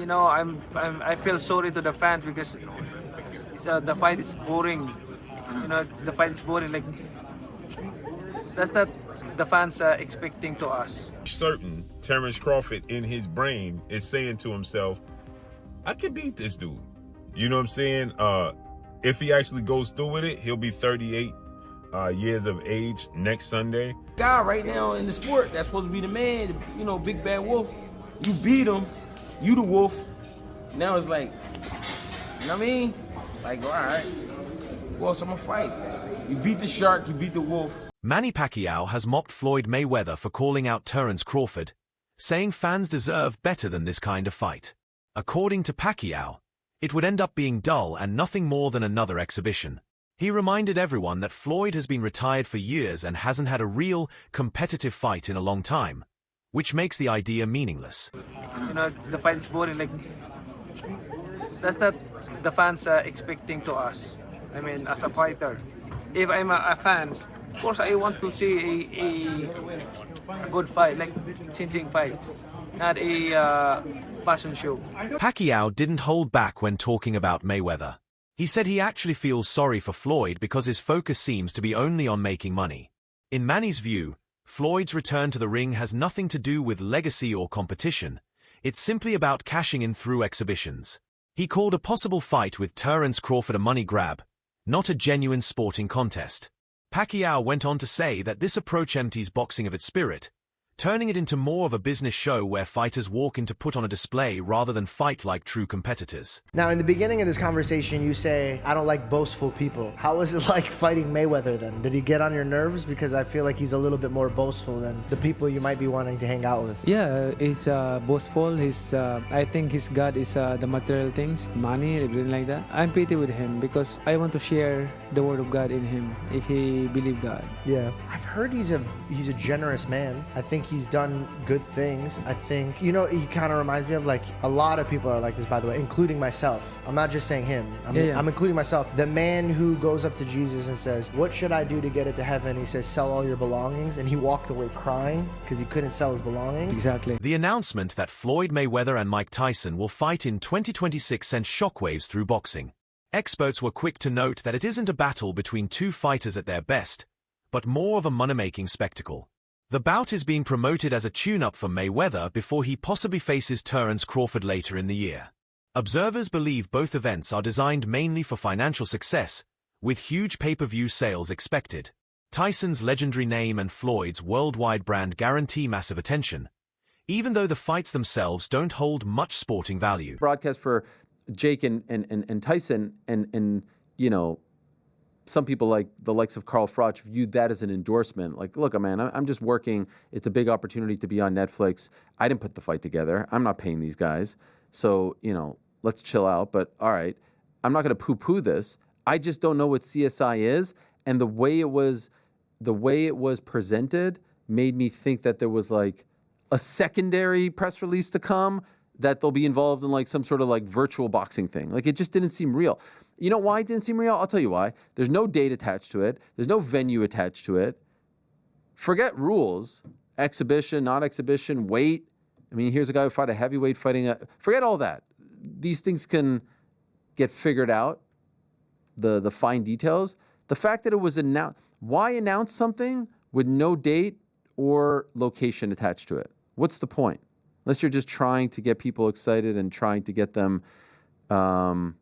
I feel sorry to the fans because the fight is boring. The fight is boring. Like that's not the fans are expecting to us. Certain Terence Crawford in his brain is saying to himself, I can beat this dude. You know what I'm saying? If he actually goes through with it, he'll be 38 years of age next Sunday. Guy right now in the sport that's supposed to be the man, big bad wolf. You beat him, you the wolf. Now it's like, you know what I mean? Like, all right, who else I'm gonna fight? You beat the shark, you beat the wolf. Manny Pacquiao has mocked Floyd Mayweather for calling out Terence Crawford, saying fans deserve better than this kind of fight. According to Pacquiao, it would end up being dull and nothing more than another exhibition. He reminded everyone that Floyd has been retired for years and hasn't had a real, competitive fight in a long time, which makes the idea meaningless. The fight is boring. Like that's not the fans are expecting to us. I mean, as a fighter, if I'm a fan, of course I want to see a good fight, like changing fight, not a passion show. Pacquiao didn't hold back when talking about Mayweather. He said he actually feels sorry for Floyd because his focus seems to be only on making money. In Manny's view, Floyd's return to the ring has nothing to do with legacy or competition. It's simply about cashing in through exhibitions. He called a possible fight with Terence Crawford a money grab, not a genuine sporting contest. Pacquiao went on to say that this approach empties boxing of its spirit, turning it into more of a business show where fighters walk in to put on a display rather than fight like true competitors. Now, in the beginning of this conversation, you say, I don't like boastful people. How was it like fighting Mayweather then? Did he get on your nerves? Because I feel like he's a little bit more boastful than the people you might be wanting to hang out with. Yeah, he's boastful. I think his God is the material things, money, everything like that. I'm pretty with him because I want to share the word of God in him if he believes God. Yeah. I've heard he's a generous man. I think he's done good things. I think, he kind of reminds me of like a lot of people are like this, by the way, including myself. I'm not just saying him. I'm including myself. The man who goes up to Jesus and says, what should I do to get into heaven? He says, sell all your belongings. And he walked away crying because he couldn't sell his belongings. Exactly. The announcement that Floyd Mayweather and Mike Tyson will fight in 2026 sent shockwaves through boxing. Experts were quick to note that it isn't a battle between two fighters at their best, but more of a money-making spectacle. The bout is being promoted as a tune-up for Mayweather before he possibly faces Terence Crawford later in the year. Observers believe both events are designed mainly for financial success, with huge pay-per-view sales expected. Tyson's legendary name and Floyd's worldwide brand guarantee massive attention, even though the fights themselves don't hold much sporting value. Broadcast for Jake and Tyson and some people like the likes of Carl Froch viewed that as an endorsement. Like, look, man, I'm just working. It's a big opportunity to be on Netflix. I didn't put the fight together. I'm not paying these guys. So, let's chill out. But all right, I'm not going to poo-poo this. I just don't know what CSI is. And the way it was presented made me think that there was like a secondary press release to come, that they'll be involved in like some sort of like virtual boxing thing. Like, it just didn't seem real. You know why it didn't seem real? I'll tell you why. There's no date attached to it. There's no venue attached to it. Forget rules, exhibition, not exhibition, weight. I mean, here's a guy who fought a heavyweight fighting forget all that. These things can get figured out, the fine details. The fact that it was announced, why announce something with no date or location attached to it? What's the point? Unless you're just trying to get people excited and trying to get them, trying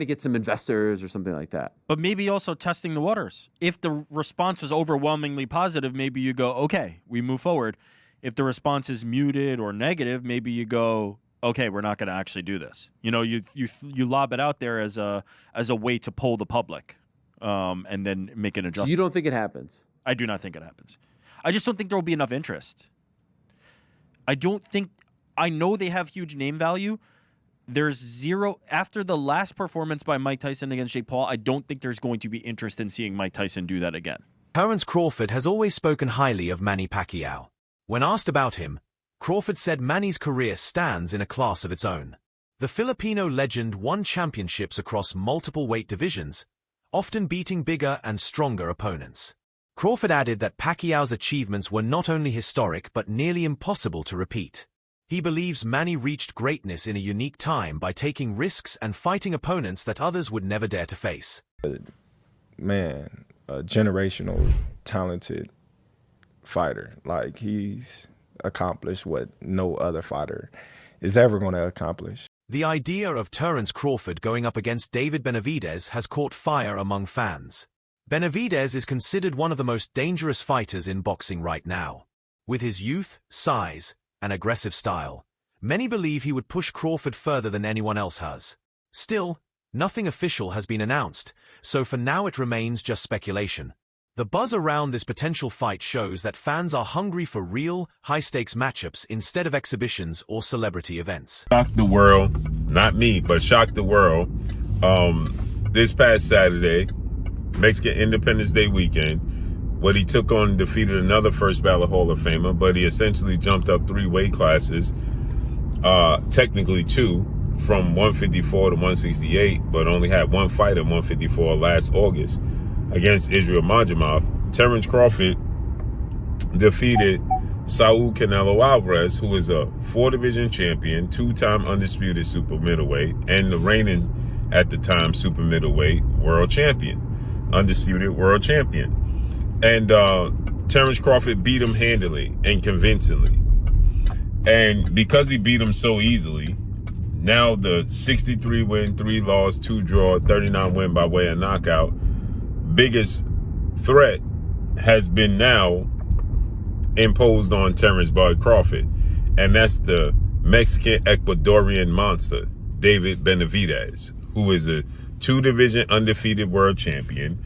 to get some investors or something like that. But maybe also testing the waters. If the response was overwhelmingly positive, maybe you go, okay, we move forward. If the response is muted or negative, maybe you go, okay, we're not going to actually do this. You lob it out there as a way to poll the public, and then make an adjustment. So you don't think it happens? I do not think it happens. I just don't think there will be enough interest. I know they have huge name value. There's zero, after the last performance by Mike Tyson against Jake Paul, I don't think there's going to be interest in seeing Mike Tyson do that again. Terence Crawford has always spoken highly of Manny Pacquiao. When asked about him, Crawford said Manny's career stands in a class of its own. The Filipino legend won championships across multiple weight divisions, often beating bigger and stronger opponents. Crawford added that Pacquiao's achievements were not only historic but nearly impossible to repeat. He believes Manny reached greatness in a unique time by taking risks and fighting opponents that others would never dare to face. Man, a generational, talented fighter. Like, he's accomplished what no other fighter is ever going to accomplish. The idea of Terence Crawford going up against David Benavidez has caught fire among fans. Benavidez is considered one of the most dangerous fighters in boxing right now. With his youth, size, and aggressive style, many believe he would push Crawford further than anyone else has. Still, nothing official has been announced, so for now it remains just speculation. The buzz around this potential fight shows that fans are hungry for real, high-stakes matchups instead of exhibitions or celebrity events. Shocked the world, not me, but shocked the world. This past Saturday, Mexican Independence Day weekend, what he took on defeated another first ballot Hall of Famer, but he essentially jumped up 3 weight classes, technically 2, from 154 to 168, but only had 1 fight at 154 last August against Israel Majimov. Terence Crawford defeated Saul Canelo Alvarez, who is a 4-division champion, 2-time undisputed super middleweight, and the reigning, at the time, super middleweight world champion. Undisputed world champion. And Terence Crawford beat him handily and convincingly. And because he beat him so easily, now the 63 win, 3 loss, 2 draw, 39 win by way of knockout, biggest threat has been now imposed on Terence Bud Crawford. And that's the Mexican Ecuadorian monster, David Benavidez, who is a 2-division undefeated world champion,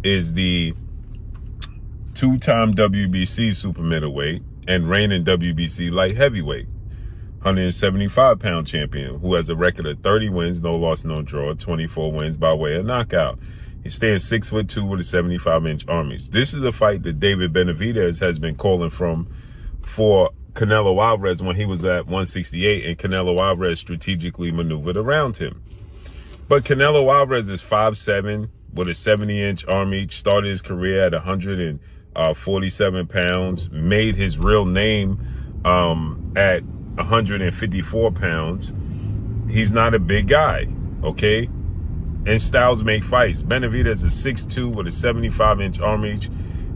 is the 2-time WBC super middleweight and reigning WBC light heavyweight, 175-pound champion, who has a record of 30 wins, no loss, no draw, 24 wins by way of knockout. He stands 6'2" with a 75-inch arm reach. This is a fight that David Benavidez has been calling for Canelo Alvarez when he was at 168, and Canelo Alvarez strategically maneuvered around him. But Canelo Alvarez is 5'7", with a 70-inch arm reach, started his career at 147 pounds, made his real name at 154 pounds. He's not a big guy, okay? And styles make fights. Benavidez is 6'2" with a 75-inch arm reach.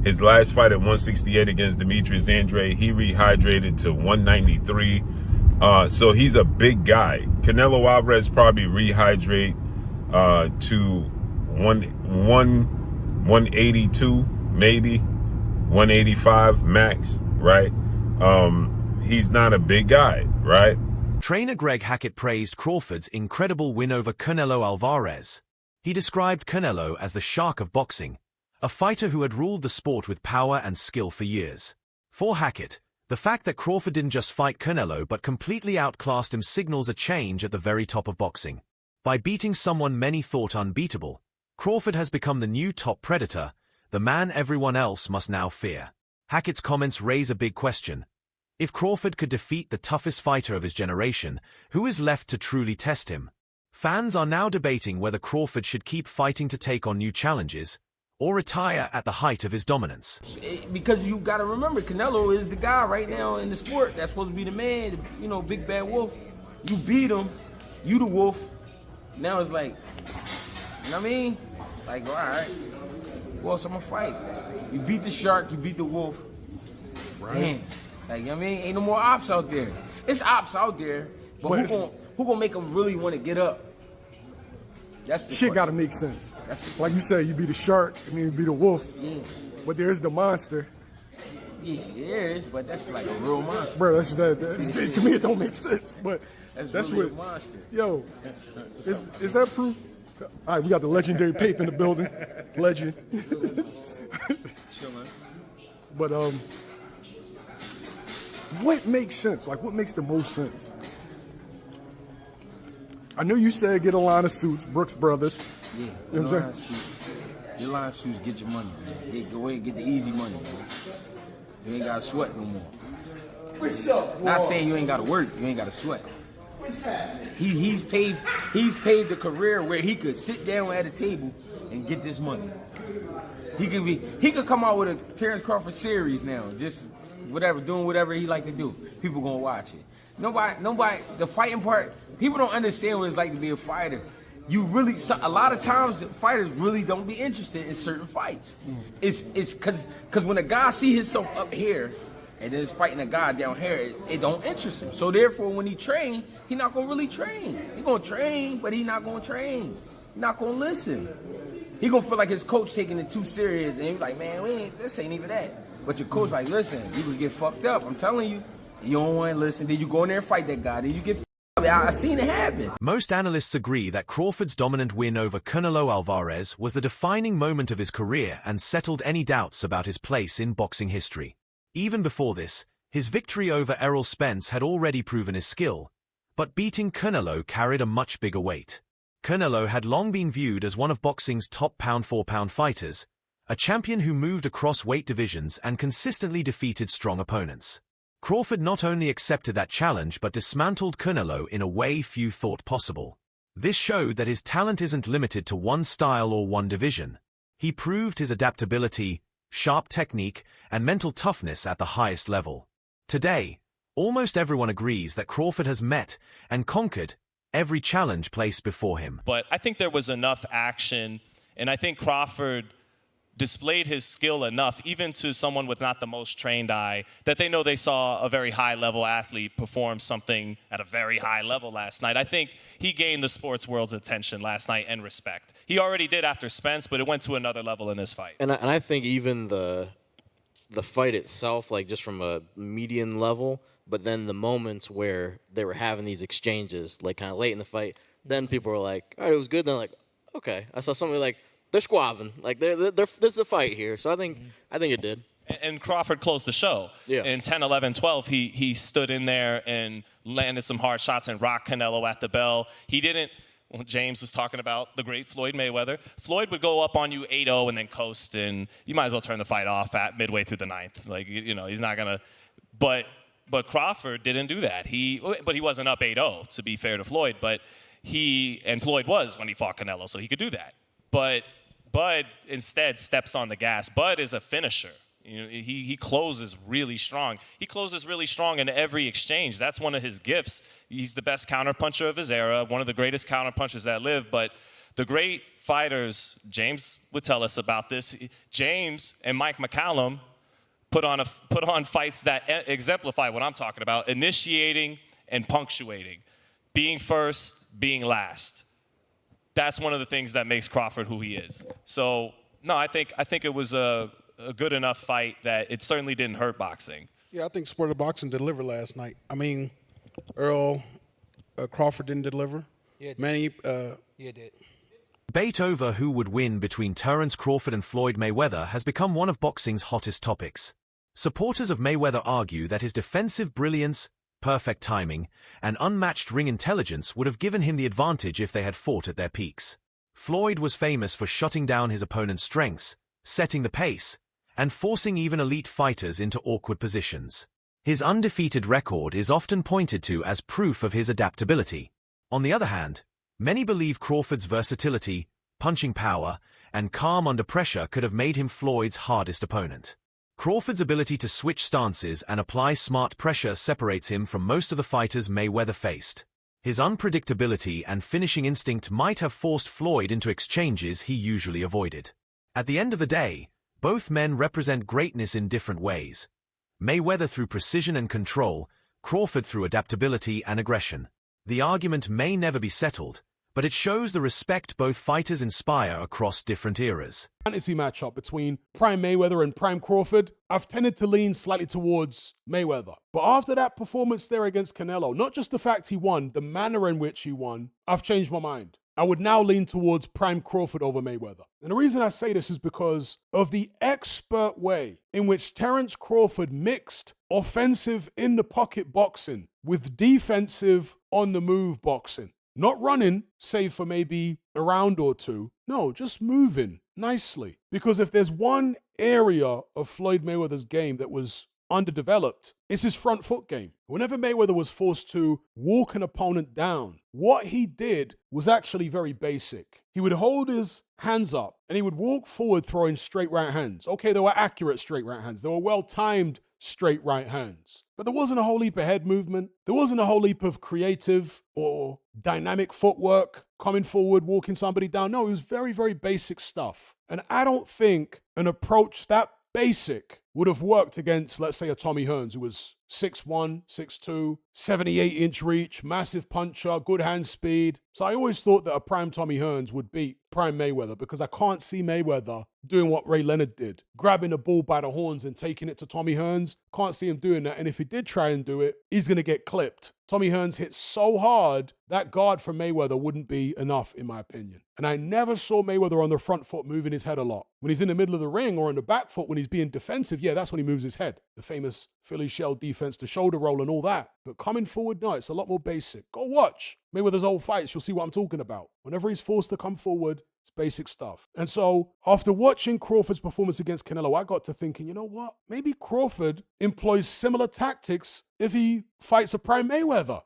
His last fight at 168 against Demetrius Andrade, he rehydrated to 193. So he's a big guy. Canelo Alvarez probably rehydrate to 182, maybe 185 max, right? He's not a big guy, right? Trainer Greg Hackett praised Crawford's incredible win over Canelo Alvarez. He described Canelo as the shark of boxing, a fighter who had ruled the sport with power and skill for years. For Hackett, the fact that Crawford didn't just fight Canelo but completely outclassed him signals a change at the very top of boxing. By beating someone many thought unbeatable, Crawford has become the new top predator, the man everyone else must now fear. Hackett's comments raise a big question. If Crawford could defeat the toughest fighter of his generation, who is left to truly test him? Fans are now debating whether Crawford should keep fighting to take on new challenges, or retire at the height of his dominance. Because you got to remember, Canelo is the guy right now in the sport that's supposed to be the man, you know, big bad wolf. You beat him, you the wolf. Now it's like, you know what I mean? Like, all right, who else I'm gonna fight? You beat the shark, you beat the wolf. Right. Damn. Like, you know what I mean? Ain't no more ops out there. It's ops out there, but who gonna make them really want to get up? That's the shit got to make sense. Like you said, you be the shark and then you be the wolf. Yeah. But there's the monster. Yeah, there is, but that's like a real monster. Bro, that's to me it don't make sense. But that's really what a monster. Yo, is that proof? All right, we got the legendary Pape in the building. Legend. But what makes sense? Like, what makes the most sense? I know you said get a line of suits, Brooks Brothers. Yeah, you know what I'm saying? Get a line of suits, get your money, man. Go ahead and get the easy money, man. You ain't got to sweat no more. What's up, boy? Not saying you ain't got to work, you ain't got to sweat. What's happening? He's paved a career where he could sit down at a table and get this money. He could come out with a Terence Crawford series now, just whatever, doing whatever he like to do. People gonna watch it. Nobody. The fighting part, people don't understand what it's like to be a fighter. A lot of times fighters really don't be interested in certain fights. It's because when a guy see himself up here and then is fighting a guy down here, it don't interest him. So therefore, when he train, he not gonna really train. He gonna train, but he not gonna train. He not gonna listen. He gonna feel like his coach taking it too serious, and he's like, man, this ain't even that. But your coach like, listen, you could get fucked up. I'm telling you, you don't want to listen. Then you go in there and fight that guy. Then you get. I've seen it happen. Most analysts agree that Crawford's dominant win over Canelo Alvarez was the defining moment of his career and settled any doubts about his place in boxing history. Even before this, his victory over Errol Spence had already proven his skill, but beating Canelo carried a much bigger weight. Canelo had long been viewed as one of boxing's top pound-for-pound fighters, a champion who moved across weight divisions and consistently defeated strong opponents. Crawford not only accepted that challenge but dismantled Canelo in a way few thought possible. This showed that his talent isn't limited to one style or one division. He proved his adaptability, sharp technique, and mental toughness at the highest level. Today, almost everyone agrees that Crawford has met and conquered every challenge placed before him. But I think there was enough action, and I think Crawford displayed his skill enough, even to someone with not the most trained eye, that they know they saw a very high-level athlete perform something at a very high level last night. I think he gained the sports world's attention last night and respect. He already did after Spence, but it went to another level in this fight. And I think even the fight itself, like just from a median level, but then the moments where they were having these exchanges, like kind of late in the fight, then people were like, all right, it was good. Then like, okay. I saw somebody like, they're squabbing. Like, there's a fight here. So I think it did. And Crawford closed the show. Yeah. In 10, 11, 12, he stood in there and landed some hard shots and rocked Canelo at the bell. He didn't, well, James was talking about the great Floyd Mayweather. Floyd would go up on you 8-0 and then coast, and you might as well turn the fight off at midway through the ninth. Like, you know, he's not going to. But Crawford didn't do that. But he wasn't up 8-0, to be fair to Floyd. But Floyd was when he fought Canelo, so he could do that. But Bud instead steps on the gas. Bud is a finisher. You know, he closes really strong. He closes really strong in every exchange. That's one of his gifts. He's the best counterpuncher of his era, one of the greatest counterpunchers that lived. But the great fighters, James would tell us about this. James and Mike McCallum put on fights that exemplify what I'm talking about: initiating and punctuating, being first, being last. That's one of the things that makes Crawford who he is. So, no, I think it was a good enough fight that it certainly didn't hurt boxing. Yeah, I think Sport of Boxing delivered last night. I mean, Crawford didn't deliver. Yeah, Manny, it did. Debate over who would win between Terence Crawford and Floyd Mayweather has become one of boxing's hottest topics. Supporters of Mayweather argue that his defensive brilliance, perfect timing, and unmatched ring intelligence would have given him the advantage if they had fought at their peaks. Floyd was famous for shutting down his opponent's strengths, setting the pace, and forcing even elite fighters into awkward positions. His undefeated record is often pointed to as proof of his adaptability. On the other hand, many believe Crawford's versatility, punching power, and calm under pressure could have made him Floyd's hardest opponent. Crawford's ability to switch stances and apply smart pressure separates him from most of the fighters Mayweather faced. His unpredictability and finishing instinct might have forced Floyd into exchanges he usually avoided. At the end of the day, both men represent greatness in different ways. Mayweather through precision and control, Crawford through adaptability and aggression. The argument may never be settled, but it shows the respect both fighters inspire across different eras. Fantasy matchup between Prime Mayweather and Prime Crawford, I've tended to lean slightly towards Mayweather. But after that performance there against Canelo, not just the fact he won, the manner in which he won, I've changed my mind. I would now lean towards Prime Crawford over Mayweather. And the reason I say this is because of the expert way in which Terence Crawford mixed offensive in-the-pocket boxing with defensive on-the-move boxing. Not running, save for maybe a round or two. No, just moving nicely. Because if there's one area of Floyd Mayweather's game that was underdeveloped is his front foot game. Whenever Mayweather was forced to walk an opponent down, what he did was actually very basic. He would hold his hands up and he would walk forward throwing straight right hands. Okay, they were accurate straight right hands. They were well-timed straight right hands. But there wasn't a whole heap of head movement. There wasn't a whole heap of creative or dynamic footwork, coming forward, walking somebody down. No, it was very, very basic stuff. And I don't think an approach that basic would have worked against, let's say, a Tommy Hearns, who was 6'1", 6'2", 78-inch reach, massive puncher, good hand speed. So I always thought that a prime Tommy Hearns would beat prime Mayweather, because I can't see Mayweather doing what Ray Leonard did, grabbing the bull by the horns and taking it to Tommy Hearns. Can't see him doing that. And if he did try and do it, he's going to get clipped. Tommy Hearns hit so hard, that guard from Mayweather wouldn't be enough, in my opinion. And I never saw Mayweather on the front foot moving his head a lot. When he's in the middle of the ring or in the back foot, when he's being defensive, yeah, that's when he moves his head. The famous Philly shell defense, the shoulder roll and all that. But coming forward, no, it's a lot more basic. Go watch Mayweather's old fights. You'll see what I'm talking about. Whenever he's forced to come forward, it's basic stuff. And so after watching Crawford's performance against Canelo, I got to thinking, you know what? Maybe Crawford employs similar tactics if he fights a prime Mayweather.